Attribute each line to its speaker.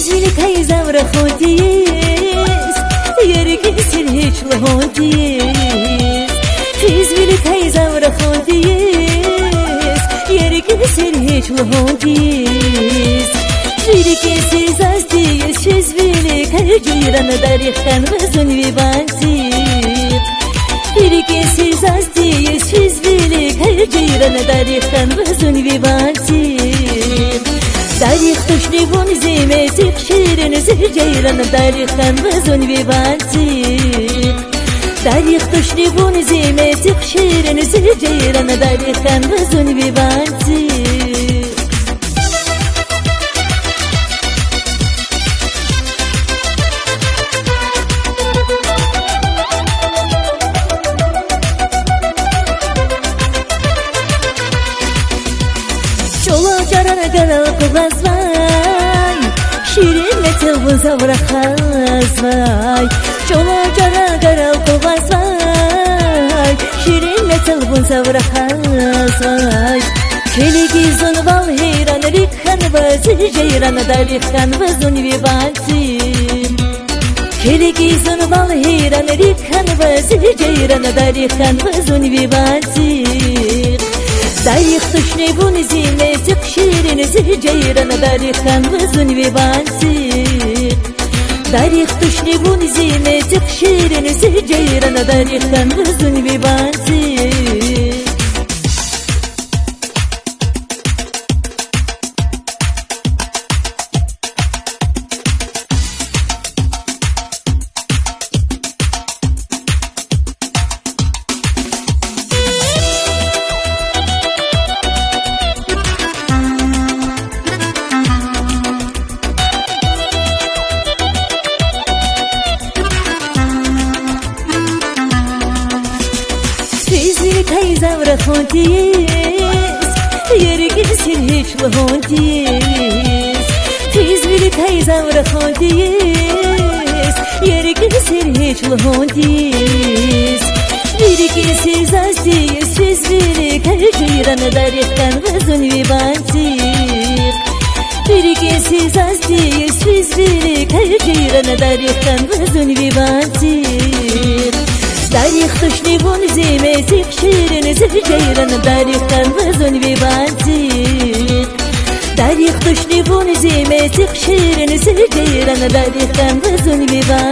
Speaker 1: Tizvilik hay zavra xodiyiz Yergi sir hiç lahodiyiz Tizvilik hay zavra xodiyiz Yergi sir hiç lahodiyiz Virki siz az diyiz Tizvilik hay ceyranı darikten vazun vibantik Virki siz az diyiz Tizvilik hay ceyranı darikten vazun vibantik Tarih tuşnivun zimetik şirin zirceyran tarihten vazun vibantik Tarih tuşnivun zimetik şirin zirceyran tarihten vazun vibantik Çola carana garal kuvaz vay Şirin metal zavra khaz vay Çola carana garal kuvaz vay Şirin metal zavra khaz vay Keligi zon val heyran rikhan vazir ceyran darikhan vazun vibantim Keligi zon val heyran rikhan vazir ceyran darikhan vazun vibantim Tarih tuşnivun zimetik şirin zirceyran darikhan vazun vibantik Tarih tuşnivun zimetik şirin zirceyran darikhan vazun vibantik Tizvilik hay zavra xodiyiz Yergi sir hiç lahodiyiz Tizvilik hay zavra xodiyiz Yergi sir hiç lahodiyiz Virki siz az diyiz Tizvilik hay ceyran darikten vazun vibantik Virki siz az diyiz Tizvilik hay ceyran darikten vazun vibantik Tarih tuşnivun zimetik şirin zirceyran darikten vazun vibantik Tarih tuşnivun zimetik şirin zirceyran darikten vazun vibantik